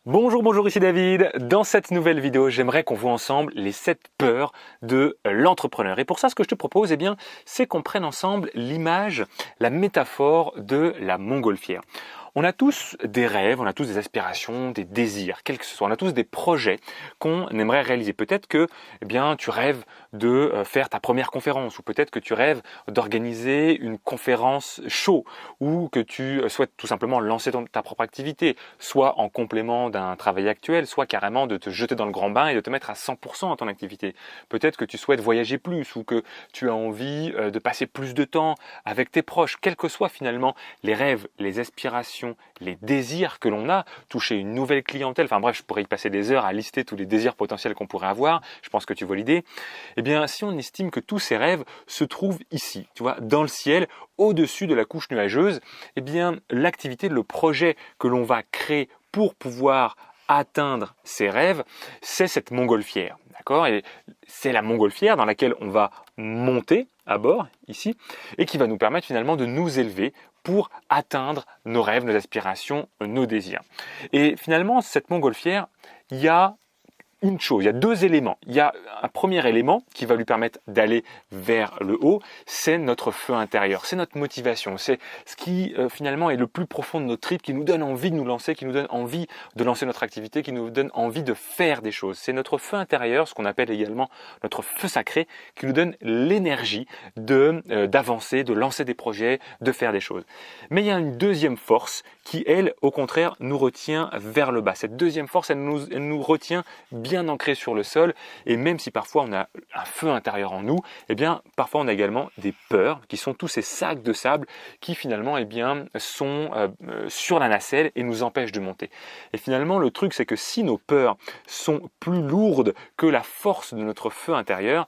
Bonjour, ici David. Dans cette nouvelle vidéo, j'aimerais qu'on voit ensemble les 7 peurs de l'entrepreneur. Et pour ça, ce que je te propose, c'est qu'on prenne ensemble l'image, la métaphore de la montgolfière. On a tous des rêves, on a tous des aspirations, des désirs, quels que ce soit. On a tous des projets qu'on aimerait réaliser. Peut-être que tu rêves de faire ta première conférence, ou peut-être que tu rêves d'organiser une conférence show, ou que tu souhaites tout simplement lancer ta propre activité, soit en complément d'un travail actuel, soit carrément de te jeter dans le grand bain et de te mettre à 100% dans ton activité. Peut-être que tu souhaites voyager plus, ou que tu as envie de passer plus de temps avec tes proches, quels que soient finalement les rêves, les aspirations, les désirs que l'on a, toucher une nouvelle clientèle, enfin bref, je pourrais y passer des heures à lister tous les désirs potentiels qu'on pourrait avoir, je pense que tu vois l'idée. Si on estime que tous ces rêves se trouvent ici, tu vois, dans le ciel, au-dessus de la couche nuageuse, l'activité, le projet que l'on va créer pour pouvoir atteindre ces rêves, c'est cette montgolfière, d'accord? Et c'est la montgolfière dans laquelle on va monter à bord, ici, et qui va nous permettre finalement de nous élever pour atteindre nos rêves, nos aspirations, nos désirs. Et finalement, cette montgolfière, il y a une chose, il y a deux éléments. Il y a un premier élément qui va lui permettre d'aller vers le haut, c'est notre feu intérieur, c'est notre motivation, c'est ce qui finalement est le plus profond de notre tripes, qui nous donne envie de nous lancer, qui nous donne envie de lancer notre activité, qui nous donne envie de faire des choses. C'est notre feu intérieur, ce qu'on appelle également notre feu sacré, qui nous donne l'énergie d'avancer, de lancer des projets, de faire des choses. Mais il y a une deuxième force qui, elle, au contraire, nous retient vers le bas. Cette deuxième force, elle nous retient bien ancré sur le sol, et même si parfois on a un feu intérieur en nous, parfois on a également des peurs qui sont tous ces sacs de sable qui finalement sont sur la nacelle et nous empêchent de monter. Et finalement le truc, c'est que si nos peurs sont plus lourdes que la force de notre feu intérieur,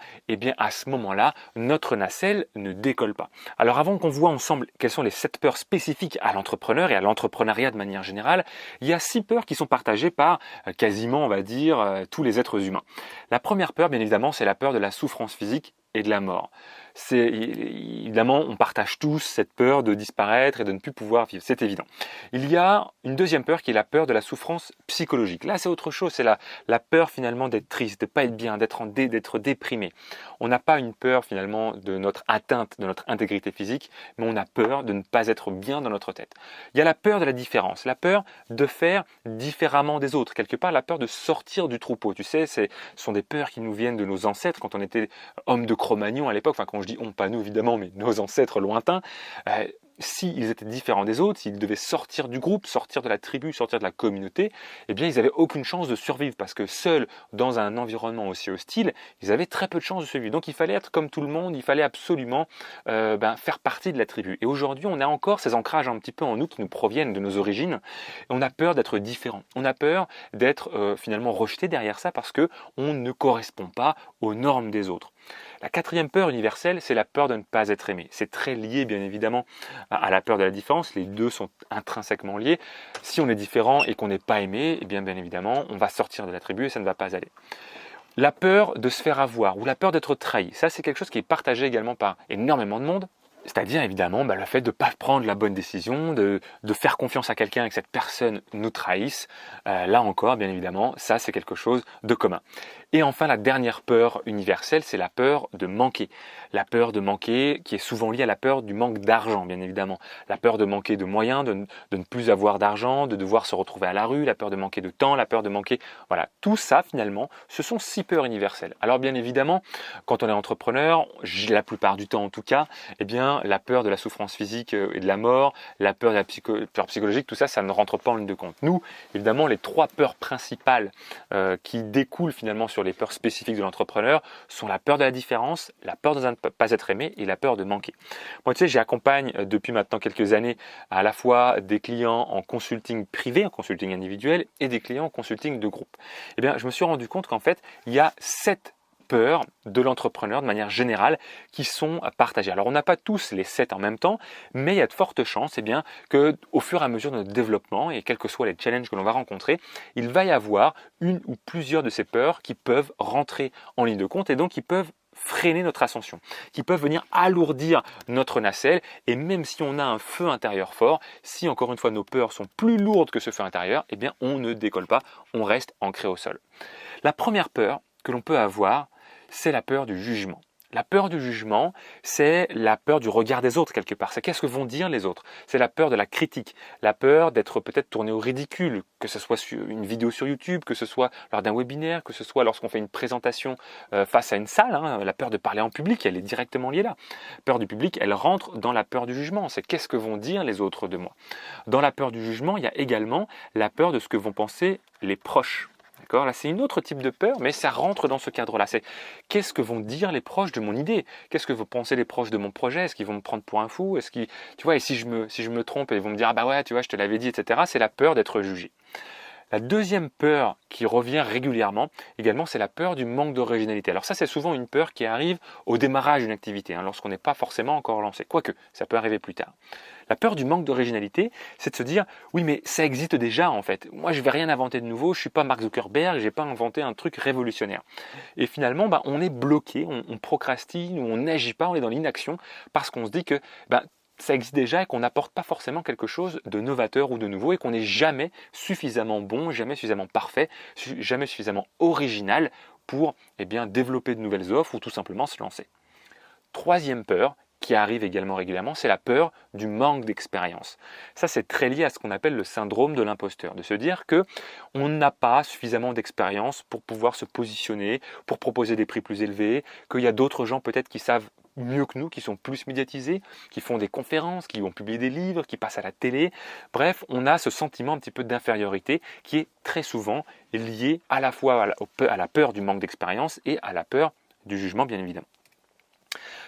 à ce moment-là notre nacelle ne décolle pas. Alors avant qu'on voit ensemble quelles sont les 7 peurs spécifiques à l'entrepreneur et à l'entrepreneuriat de manière générale, il y a 6 peurs qui sont partagées par quasiment, on va dire, tous les êtres humains. La première peur, bien évidemment, c'est la peur de la souffrance physique et de la mort. Évidemment, on partage tous cette peur de disparaître et de ne plus pouvoir vivre, c'est évident. Il y a une deuxième peur qui est la peur de la souffrance psychologique. Là, c'est autre chose, c'est la peur finalement d'être triste, de ne pas être bien, d'être déprimé. On n'a pas une peur finalement de notre atteinte, de notre intégrité physique, mais on a peur de ne pas être bien dans notre tête. Il y a la peur de la différence, la peur de faire différemment des autres, quelque part la peur de sortir du troupeau. Tu sais, ce sont des peurs qui nous viennent de nos ancêtres quand on était hommes de Cro-Magnon à l'époque, enfin quand je dis on, pas nous évidemment, mais nos ancêtres lointains, s'ils étaient différents des autres, s'ils devaient sortir du groupe, sortir de la tribu, sortir de la communauté, ils n'avaient aucune chance de survivre parce que seuls dans un environnement aussi hostile, ils avaient très peu de chances de survivre. Donc il fallait être comme tout le monde, il fallait absolument faire partie de la tribu. Et aujourd'hui, on a encore ces ancrages un petit peu en nous qui nous proviennent de nos origines. On a peur d'être différent, on a peur d'être finalement rejeté derrière ça parce que on ne correspond pas aux normes des autres. La quatrième peur universelle, c'est la peur de ne pas être aimé. C'est très lié, bien évidemment, à la peur de la différence. Les deux sont intrinsèquement liés. Si on est différent et qu'on n'est pas aimé, bien évidemment, on va sortir de la tribu et ça ne va pas aller. La peur de se faire avoir ou la peur d'être trahi, ça c'est quelque chose qui est partagé également par énormément de monde. C'est-à-dire évidemment le fait de ne pas prendre la bonne décision, de faire confiance à quelqu'un et que cette personne nous trahisse. Là encore, bien évidemment, ça c'est quelque chose de commun. Et enfin, la dernière peur universelle, c'est la peur de manquer. La peur de manquer qui est souvent liée à la peur du manque d'argent, bien évidemment. La peur de manquer de moyens, de ne plus avoir d'argent, de devoir se retrouver à la rue, la peur de manquer de temps, la peur de manquer... Voilà, tout ça finalement, ce sont 6 peurs universelles. Alors bien évidemment, quand on est entrepreneur, la plupart du temps en tout cas, la peur de la souffrance physique et de la mort, la peur de la peur psychologique, tout ça, ça ne rentre pas en ligne de compte. Nous, évidemment, les 3 peurs principales qui découlent finalement sur les peurs spécifiques de l'entrepreneur sont la peur de la différence, la peur de ne pas être aimé et la peur de manquer. Moi, tu sais, j'accompagne depuis maintenant quelques années à la fois des clients en consulting privé, en consulting individuel, et des clients en consulting de groupe. Je me suis rendu compte qu'en fait, il y a 7 peurs de l'entrepreneur de manière générale qui sont partagées. Alors on n'a pas tous les 7 en même temps, mais il y a de fortes chances que au fur et à mesure de notre développement et quels que soient les challenges que l'on va rencontrer, il va y avoir une ou plusieurs de ces peurs qui peuvent rentrer en ligne de compte et donc qui peuvent freiner notre ascension, qui peuvent venir alourdir notre nacelle. Et même si on a un feu intérieur fort, si encore une fois nos peurs sont plus lourdes que ce feu intérieur, eh bien on ne décolle pas, on reste ancré au sol. La première peur que l'on peut avoir, c'est la peur du jugement. La peur du jugement, c'est la peur du regard des autres quelque part. C'est qu'est-ce que vont dire les autres. C'est la peur de la critique, la peur d'être peut-être tourné au ridicule, que ce soit sur une vidéo sur YouTube, que ce soit lors d'un webinaire, que ce soit lorsqu'on fait une présentation face à une salle. La peur de parler en public, elle est directement liée là. La peur du public, elle rentre dans la peur du jugement. C'est qu'est-ce que vont dire les autres de moi. Dans la peur du jugement, il y a également la peur de ce que vont penser les proches. D'accord ? Là, c'est un autre type de peur, mais ça rentre dans ce cadre-là. C'est qu'est-ce que vont dire les proches de mon idée ? Qu'est-ce que vont penser les proches de mon projet ? Est-ce qu'ils vont me prendre pour un fou ? Est-ce qu'ils, tu vois, et si je me trompe, ils vont me dire ah bah ouais, tu vois, je te l'avais dit, etc. C'est la peur d'être jugé. La deuxième peur qui revient régulièrement également, c'est la peur du manque d'originalité. Alors ça, c'est souvent une peur qui arrive au démarrage d'une activité, lorsqu'on n'est pas forcément encore lancé. Quoique, ça peut arriver plus tard. La peur du manque d'originalité, c'est de se dire « oui, mais ça existe déjà en fait. Moi, je ne vais rien inventer de nouveau, je ne suis pas Mark Zuckerberg, je n'ai pas inventé un truc révolutionnaire. » Et finalement, on est bloqué, on procrastine, ou on n'agit pas, on est dans l'inaction parce qu'on se dit que ça existe déjà et qu'on n'apporte pas forcément quelque chose de novateur ou de nouveau et qu'on n'est jamais suffisamment bon, jamais suffisamment parfait, jamais suffisamment original pour développer de nouvelles offres ou tout simplement se lancer. Troisième peur qui arrive également régulièrement, c'est la peur du manque d'expérience. Ça, c'est très lié à ce qu'on appelle le syndrome de l'imposteur, de se dire que on n'a pas suffisamment d'expérience pour pouvoir se positionner, pour proposer des prix plus élevés, qu'il y a d'autres gens peut-être qui savent mieux que nous, qui sont plus médiatisés, qui font des conférences, qui ont publié des livres, qui passent à la télé. Bref, on a ce sentiment un petit peu d'infériorité qui est très souvent lié à la fois à la peur du manque d'expérience et à la peur du jugement, bien évidemment.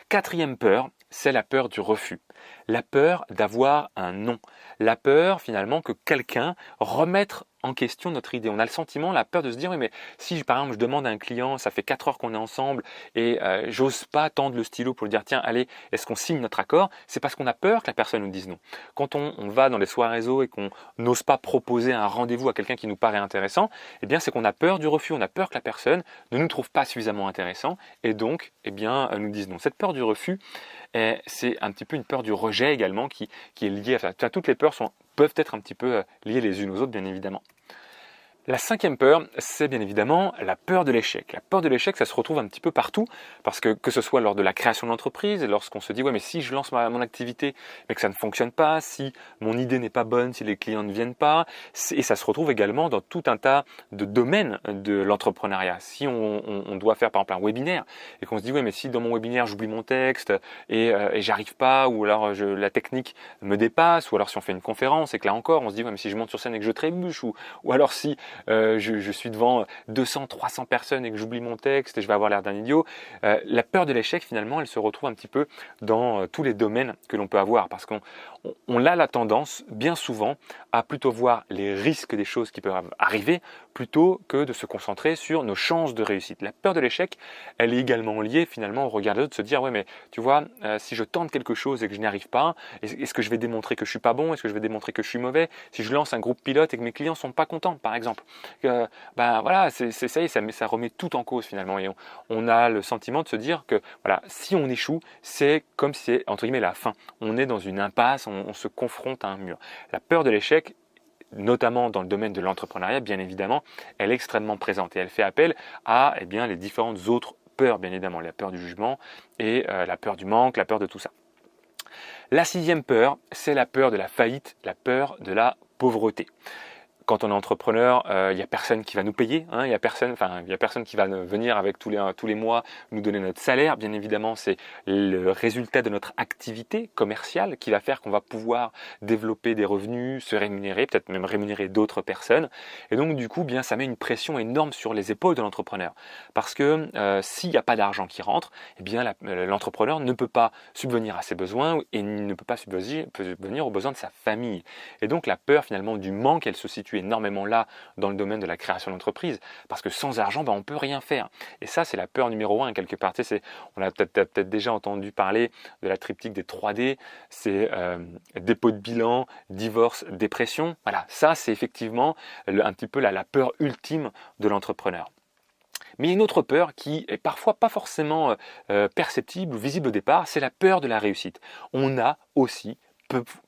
Quatrième peur, c'est la peur du refus. La peur d'avoir un non. La peur finalement que quelqu'un remette en question notre idée. On a le sentiment, la peur de se dire oui mais si par exemple je demande à un client, ça fait 4 heures qu'on est ensemble et j'ose pas tendre le stylo pour lui dire tiens allez est-ce qu'on signe notre accord, c'est parce qu'on a peur que la personne nous dise non. Quand on va dans les soirées réseau et qu'on n'ose pas proposer un rendez-vous à quelqu'un qui nous paraît intéressant, eh bien c'est qu'on a peur du refus, on a peur que la personne ne nous trouve pas suffisamment intéressant et donc nous dise non. Cette peur du refus, c'est un petit peu une peur du rejet également qui est liée à ça. Toutes les peurs peuvent être un petit peu liées les unes aux autres, bien évidemment. La cinquième peur, c'est bien évidemment la peur de l'échec. La peur de l'échec, ça se retrouve un petit peu partout, parce que ce soit lors de la création de l'entreprise, lorsqu'on se dit ouais mais si je lance mon activité mais que ça ne fonctionne pas, si mon idée n'est pas bonne, si les clients ne viennent pas, et ça se retrouve également dans tout un tas de domaines de l'entrepreneuriat. Si on doit faire par exemple un webinaire et qu'on se dit ouais mais si dans mon webinaire j'oublie mon texte et j'arrive pas, ou alors la technique me dépasse, ou alors si on fait une conférence et que là encore on se dit ouais mais si je monte sur scène et que je trébuche, ou alors si je suis devant 200, 300 personnes et que j'oublie mon texte et je vais avoir l'air d'un idiot. La peur de l'échec, finalement, elle se retrouve un petit peu dans tous les domaines que l'on peut avoir parce qu'on a la tendance, bien souvent, à plutôt voir les risques des choses qui peuvent arriver plutôt que de se concentrer sur nos chances de réussite. La peur de l'échec, elle est également liée finalement au regard de l'autre, de se dire ouais mais tu vois, si je tente quelque chose et que je n'y arrive pas, est-ce que je vais démontrer que je suis pas bon? Est-ce que je vais démontrer que je suis mauvais? Si je lance un groupe pilote et que mes clients sont pas contents, par exemple, voilà, c'est ça y est, ça remet tout en cause finalement et on a le sentiment de se dire que voilà, si on échoue, c'est comme si c'est entre guillemets la fin. On est dans une impasse, on se confronte à un mur. La peur de l'échec, notamment dans le domaine de l'entrepreneuriat, bien évidemment, elle est extrêmement présente et elle fait appel à les différentes autres peurs, bien évidemment, la peur du jugement et la peur du manque, la peur de tout ça. La sixième peur, c'est la peur de la faillite, la peur de la pauvreté. Quand on est entrepreneur, il n'y a personne qui va nous payer, il y a personne qui va venir avec tous les mois nous donner notre salaire. Bien évidemment, c'est le résultat de notre activité commerciale qui va faire qu'on va pouvoir développer des revenus, se rémunérer, peut-être même rémunérer d'autres personnes. Et donc du coup, ça met une pression énorme sur les épaules de l'entrepreneur, parce que s'il n'y a pas d'argent qui rentre, l'entrepreneur ne peut pas subvenir à ses besoins et ne peut pas subvenir aux besoins de sa famille. Et donc la peur finalement du manque, elle se situe énormément là dans le domaine de la création d'entreprise, parce que sans argent, on peut rien faire. Et ça, c'est la peur numéro 1 quelque part. On a peut-être déjà entendu parler de la triptyque des 3D, c'est dépôt de bilan, divorce, dépression. Voilà, ça c'est effectivement un petit peu la peur ultime de l'entrepreneur. Mais il y a une autre peur qui est parfois pas forcément perceptible ou visible au départ, c'est la peur de la réussite. On a aussi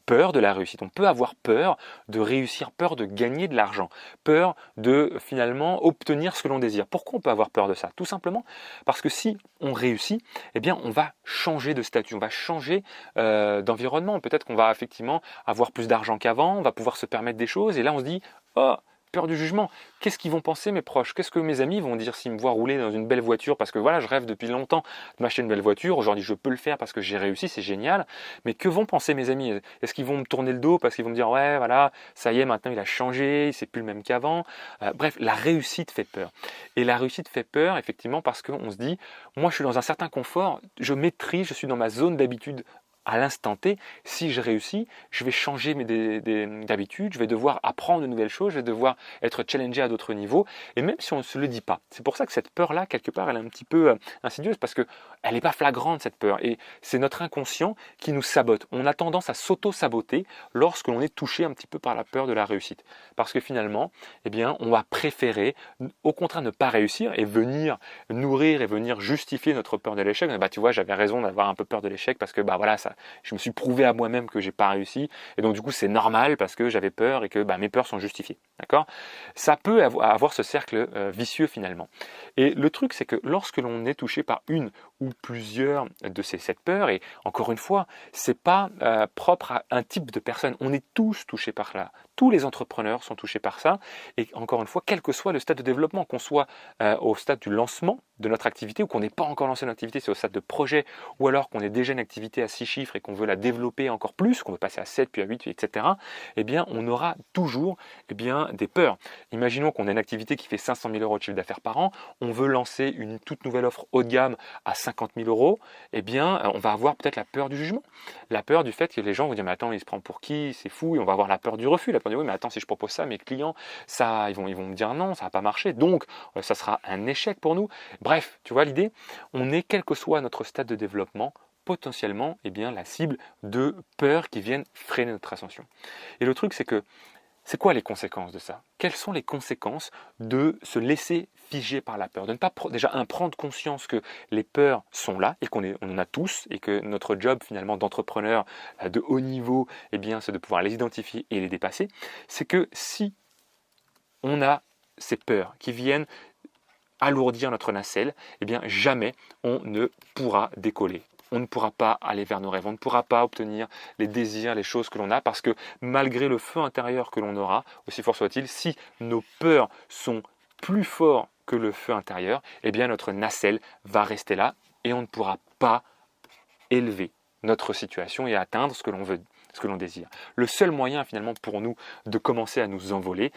peur de la réussite. On peut avoir peur de réussir, peur de gagner de l'argent, peur de finalement obtenir ce que l'on désire. Pourquoi on peut avoir peur de ça? Tout simplement parce que si on réussit, eh bien on va changer de statut, on va changer d'environnement. Peut-être qu'on va effectivement avoir plus d'argent qu'avant, on va pouvoir se permettre des choses et là on se dit « Oh, peur du jugement. Qu'est-ce qu'ils vont penser mes proches? Qu'est-ce que mes amis vont dire s'ils me voient rouler dans une belle voiture? Parce que voilà, je rêve depuis longtemps de m'acheter une belle voiture. Aujourd'hui, je peux le faire parce que j'ai réussi, c'est génial. Mais que vont penser mes amis? Est-ce qu'ils vont me tourner le dos parce qu'ils vont me dire ouais, voilà, ça y est, maintenant il a changé, c'est plus le même qu'avant. Bref, la réussite fait peur. Et la réussite fait peur effectivement parce qu'on se dit, moi je suis dans un certain confort, je maîtrise, je suis dans ma zone d'habitude à l'instant T, si je réussis, je vais changer d'habitude, je vais devoir apprendre de nouvelles choses, je vais devoir être challengé à d'autres niveaux, et même si on ne se le dit pas. C'est pour ça que cette peur-là, quelque part, elle est un petit peu insidieuse, parce qu'elle n'est pas flagrante, cette peur, et c'est notre inconscient qui nous sabote. On a tendance à s'auto-saboter lorsque l'on est touché un petit peu par la peur de la réussite. Parce que finalement, eh bien, on va préférer, au contraire, ne pas réussir et venir nourrir et venir justifier notre peur de l'échec. Bah, tu vois, j'avais raison d'avoir un peu peur de l'échec, parce que bah, voilà, ça, je me suis prouvé à moi-même que j'ai pas réussi et donc du coup c'est normal parce que j'avais peur et que mes peurs sont justifiées. D'accord? Ça peut avoir ce cercle vicieux finalement. Et le truc c'est que lorsque l'on est touché par une ou plusieurs de cette peur, et encore une fois, c'est pas propre à un type de personne. On est tous touchés par là. Tous les entrepreneurs sont touchés par ça. Et encore une fois, quel que soit le stade de développement, qu'on soit au stade du lancement de notre activité ou qu'on n'ait pas encore lancé une activité, c'est au stade de projet, ou alors qu'on ait déjà une activité à 6 chiffres et qu'on veut la développer encore plus, qu'on veut passer à 7 puis à 8, etc., eh bien, on aura toujours des peurs. Imaginons qu'on a une activité qui fait 500 000 € de chiffre d'affaires par an, on veut lancer une toute nouvelle offre haut de gamme à 50 000 €, eh bien, on va avoir peut-être la peur du jugement, la peur du fait que les gens vont dire mais attends, il se prend pour qui, c'est fou, et on va avoir la peur du refus, la peur de oui mais attends, si je propose ça, mes clients, ça, ils vont me dire non, ça va pas marcher, donc ça sera un échec pour nous. Bref, tu vois l'idée, on est quel que soit notre stade de développement, potentiellement la cible de peurs qui viennent freiner notre ascension. Et le truc c'est que c'est quoi les conséquences de ça? Quelles sont les conséquences de se laisser figer par la peur? De ne pas déjà prendre conscience que les peurs sont là et qu'on en a tous et que notre job finalement d'entrepreneur de haut niveau, c'est de pouvoir les identifier et les dépasser. C'est que si on a ces peurs qui viennent alourdir notre nacelle, jamais on ne pourra décoller. On ne pourra pas aller vers nos rêves, on ne pourra pas obtenir les désirs, les choses que l'on a, parce que malgré le feu intérieur que l'on aura, aussi fort soit-il, si nos peurs sont plus forts que le feu intérieur, notre nacelle va rester là et on ne pourra pas élever notre situation et atteindre ce que l'on veut, ce que l'on désire. Le seul moyen finalement pour nous de commencer à nous envoler,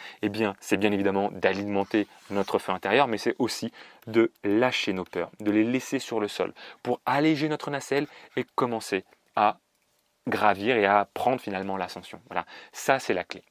c'est bien évidemment d'alimenter notre feu intérieur, mais c'est aussi de lâcher nos peurs, de les laisser sur le sol pour alléger notre nacelle et commencer à gravir et à prendre finalement l'ascension. Voilà, ça c'est la clé.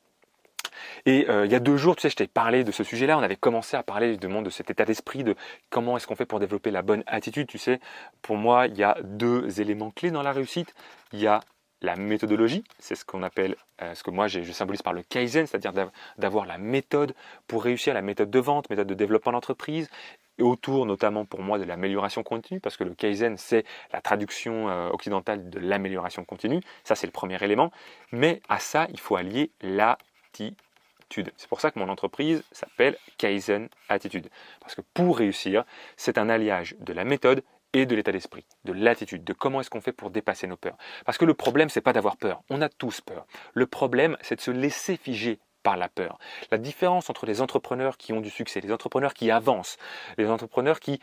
Et il y a 2 jours, tu sais, je t'ai parlé de ce sujet-là, on avait commencé à parler de cet état d'esprit, de comment est-ce qu'on fait pour développer la bonne attitude, tu sais. Pour moi, il y a 2 éléments clés dans la réussite. Il y a la méthodologie, c'est ce qu'on appelle, ce que moi je symbolise par le Kaizen, c'est-à-dire d'avoir la méthode pour réussir, la méthode de vente, méthode de développement d'entreprise, et autour notamment pour moi de l'amélioration continue, parce que le Kaizen c'est la traduction occidentale de l'amélioration continue, ça c'est le premier élément, mais à ça il faut allier l'attitude. C'est pour ça que mon entreprise s'appelle Kaizen Attitude, parce que pour réussir, c'est un alliage de la méthode et de l'état d'esprit, de l'attitude, de comment est-ce qu'on fait pour dépasser nos peurs. Parce que le problème, c'est pas d'avoir peur. On a tous peur. Le problème, c'est de se laisser figer par la peur. La différence entre les entrepreneurs qui ont du succès, les entrepreneurs qui avancent, les entrepreneurs qui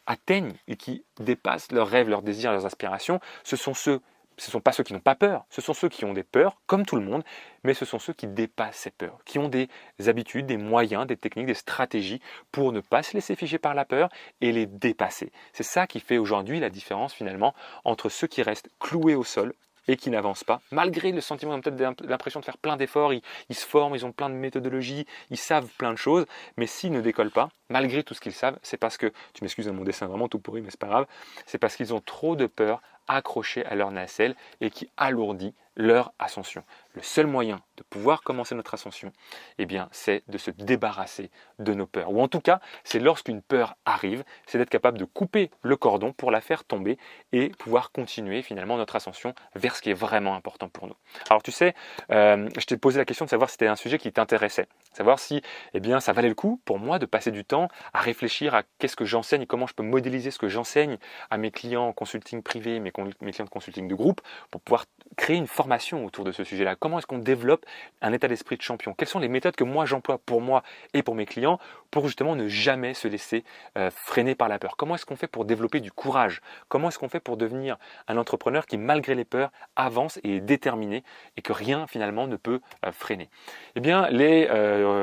atteignent et qui dépassent leurs rêves, leurs désirs, leurs aspirations, ce ne sont pas ceux qui n'ont pas peur, ce sont ceux qui ont des peurs, comme tout le monde, mais ce sont ceux qui dépassent ces peurs, qui ont des habitudes, des moyens, des techniques, des stratégies pour ne pas se laisser figer par la peur et les dépasser. C'est ça qui fait aujourd'hui la différence finalement entre ceux qui restent cloués au sol et qui n'avancent pas, malgré le sentiment, ils ont peut-être l'impression de faire plein d'efforts, ils se forment, ils ont plein de méthodologies, ils savent plein de choses, mais s'ils ne décollent pas, malgré tout ce qu'ils savent, c'est parce que, tu m'excuses à mon dessin vraiment tout pourri, mais c'est pas grave, c'est parce qu'ils ont trop de peur accrochée à leur nacelle et qui alourdit leur ascension. Le seul moyen de pouvoir commencer notre ascension, eh bien, c'est de se débarrasser de nos peurs. Ou en tout cas, c'est lorsqu'une peur arrive, c'est d'être capable de couper le cordon pour la faire tomber et pouvoir continuer finalement notre ascension vers ce qui est vraiment important pour nous. Alors tu sais, je t'ai posé la question de savoir si c'était un sujet qui t'intéressait, savoir si eh bien, ça valait le coup pour moi de passer du temps à réfléchir à qu'est-ce que j'enseigne et comment je peux modéliser ce que j'enseigne à mes clients en consulting privé, mes clients de consulting de groupe, pour pouvoir créer une formation autour de ce sujet-là. Comment est-ce qu'on développe un état d'esprit de champion? Quelles sont les méthodes que moi j'emploie pour moi et pour mes clients pour justement ne jamais se laisser freiner par la peur? Comment est-ce qu'on fait pour développer du courage? Comment est-ce qu'on fait pour devenir un entrepreneur qui, malgré les peurs, avance et est déterminé et que rien finalement ne peut freiner? Eh bien, les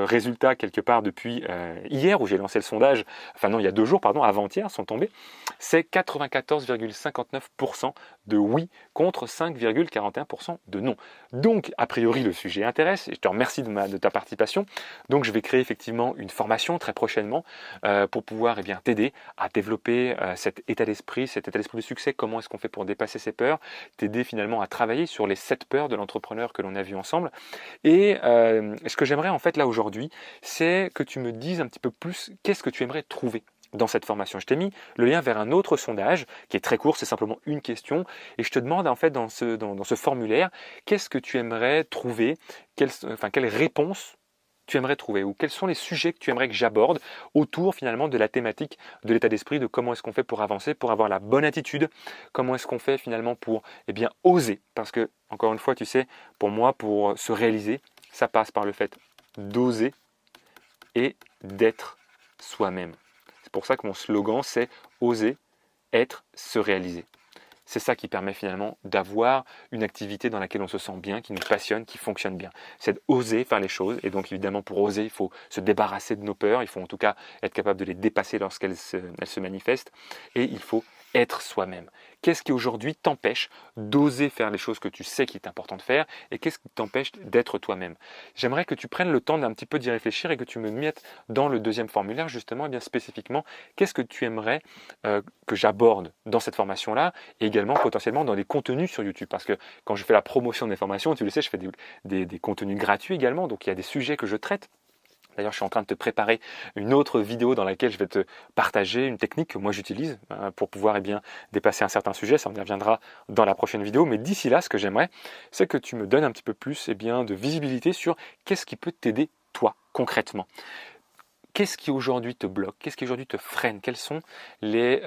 résultats quelque part depuis hier où j'ai lancé le sondage, enfin non, il y a 2 jours, pardon, avant-hier, sont tombés. C'est 94,59% de oui contre 5,41% de non. Donc, a priori, le sujet intéresse et je te remercie de ta participation. Donc, je vais créer effectivement une formation très prochainement pour pouvoir t'aider à développer cet état d'esprit de succès. Comment est-ce qu'on fait pour dépasser ses peurs, t'aider finalement à travailler sur les 7 peurs de l'entrepreneur que l'on a vu ensemble. Et ce que j'aimerais en fait là aujourd'hui, c'est que tu me dises un petit peu plus qu'est-ce que tu aimerais trouver dans cette formation. Je t'ai mis le lien vers un autre sondage qui est très court, c'est simplement une question et je te demande en fait dans ce formulaire qu'est-ce que tu aimerais trouver, quelle réponse tu aimerais trouver ou quels sont les sujets que tu aimerais que j'aborde autour finalement de la thématique de l'état d'esprit, de comment est-ce qu'on fait pour avancer, pour avoir la bonne attitude, comment est-ce qu'on fait finalement pour oser, parce que encore une fois tu sais, pour moi pour se réaliser, ça passe par le fait d'oser et d'être soi-même. C'est pour ça que mon slogan, c'est oser, être, se réaliser. C'est ça qui permet finalement d'avoir une activité dans laquelle on se sent bien, qui nous passionne, qui fonctionne bien. C'est d'oser faire les choses. Et donc évidemment, pour oser, il faut se débarrasser de nos peurs. Il faut en tout cas être capable de les dépasser lorsqu'elles se manifestent. Et il faut être soi-même. Qu'est-ce qui aujourd'hui t'empêche d'oser faire les choses que tu sais qu'il est important de faire et qu'est-ce qui t'empêche d'être toi-même? J'aimerais que tu prennes le temps d'un petit peu d'y réfléchir et que tu me mettes dans le deuxième formulaire justement, bien spécifiquement, qu'est-ce que tu aimerais que j'aborde dans cette formation-là et également potentiellement dans les contenus sur YouTube. Parce que quand je fais la promotion des formations, tu le sais, je fais des contenus gratuits également, donc il y a des sujets que je traite. D'ailleurs, je suis en train de te préparer une autre vidéo dans laquelle je vais te partager une technique que moi j'utilise pour pouvoir dépasser un certain sujet. Ça en reviendra dans la prochaine vidéo. Mais d'ici là, ce que j'aimerais, c'est que tu me donnes un petit peu plus de visibilité sur qu'est-ce qui peut t'aider toi concrètement. Qu'est-ce qui aujourd'hui te bloque? Qu'est-ce qui aujourd'hui te freine? Quels sont les...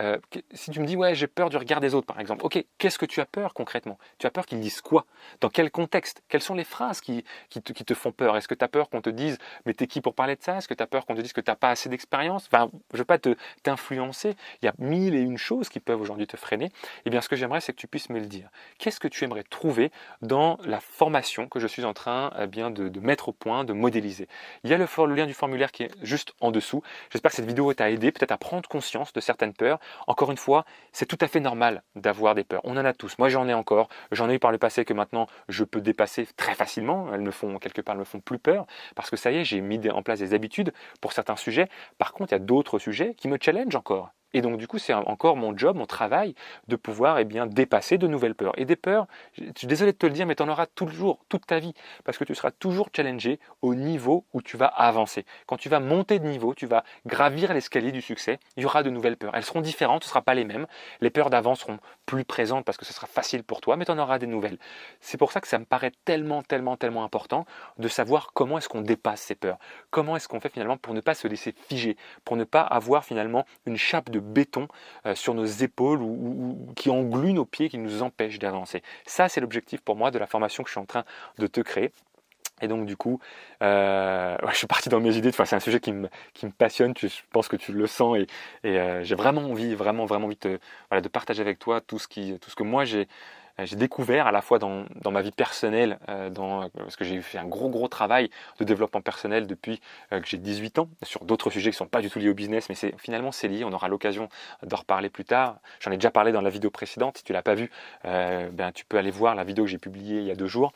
si tu me dis, ouais, j'ai peur du regard des autres, par exemple. Ok, qu'est-ce que tu as peur concrètement? Tu as peur qu'ils disent quoi? Dans quel contexte? Quelles sont les phrases qui te font peur? Est-ce que tu as peur qu'on te dise, mais t'es qui pour parler de ça? Est-ce que tu as peur qu'on te dise que tu n'as pas assez d'expérience? Enfin, je ne veux pas t'influencer. Il y a 1001 choses qui peuvent aujourd'hui te freiner. Eh bien, ce que j'aimerais, c'est que tu puisses me le dire. Qu'est-ce que tu aimerais trouver dans la formation que je suis en train de mettre au point, de modéliser? Il y a le lien du formulaire qui est juste en dessous. J'espère que cette vidéo t'a aidé peut-être à prendre conscience de certaines peurs. Encore une fois, c'est tout à fait normal d'avoir des peurs. On en a tous. Moi, j'en ai encore. J'en ai eu par le passé que maintenant, je peux dépasser très facilement. Elles me font plus peur parce que ça y est, j'ai mis en place des habitudes pour certains sujets. Par contre, il y a d'autres sujets qui me challengent encore. Et donc du coup, c'est encore mon job, mon travail de pouvoir dépasser de nouvelles peurs. Et des peurs, je suis désolé de te le dire, mais tu en auras toujours, toute ta vie, parce que tu seras toujours challengé au niveau où tu vas avancer. Quand tu vas monter de niveau, tu vas gravir l'escalier du succès, il y aura de nouvelles peurs. Elles seront différentes, ce ne sera pas les mêmes. Les peurs d'avant seront plus présentes parce que ce sera facile pour toi, mais tu en auras des nouvelles. C'est pour ça que ça me paraît tellement important de savoir comment est-ce qu'on dépasse ces peurs. Comment est-ce qu'on fait finalement pour ne pas se laisser figer, pour ne pas avoir finalement une chape de béton sur nos épaules ou qui englue nos pieds, qui nous empêche d'avancer. Ça, c'est l'objectif pour moi de la formation que je suis en train de te créer. Et donc du coup, je suis parti dans mes idées. Enfin, c'est un sujet qui me passionne. Je pense que tu le sens et j'ai vraiment envie, vraiment envie de partager avec toi tout ce que moi j'ai découvert à la fois dans ma vie personnelle, parce que j'ai fait un gros travail de développement personnel depuis que j'ai 18 ans, sur d'autres sujets qui ne sont pas du tout liés au business, mais finalement c'est lié, on aura l'occasion d'en reparler plus tard. J'en ai déjà parlé dans la vidéo précédente, si tu ne l'as pas vue, tu peux aller voir la vidéo que j'ai publiée il y a 2 jours.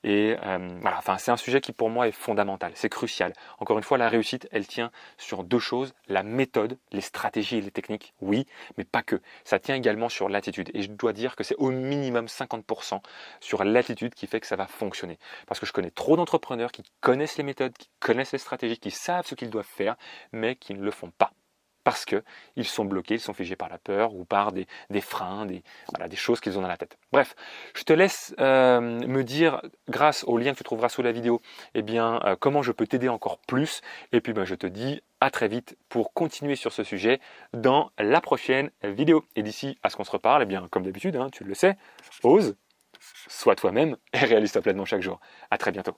Et voilà, enfin, c'est un sujet qui pour moi est fondamental, c'est crucial. Encore une fois, la réussite, elle tient sur 2 choses, la méthode, les stratégies et les techniques, oui, mais pas que. Ça tient également sur l'attitude. Et je dois dire que c'est au minimum minimum 50% sur l'attitude qui fait que ça va fonctionner. Parce que je connais trop d'entrepreneurs qui connaissent les méthodes, qui connaissent les stratégies, qui savent ce qu'ils doivent faire, mais qui ne le font pas. Parce qu'ils sont bloqués, ils sont figés par la peur ou par des freins, des choses qu'ils ont dans la tête. Bref, je te laisse me dire, grâce au lien que tu trouveras sous la vidéo, comment je peux t'aider encore plus. Et puis je te dis à très vite pour continuer sur ce sujet dans la prochaine vidéo. Et d'ici à ce qu'on se reparle, comme d'habitude, tu le sais, ose, sois toi-même et réalise-toi pleinement chaque jour. À très bientôt.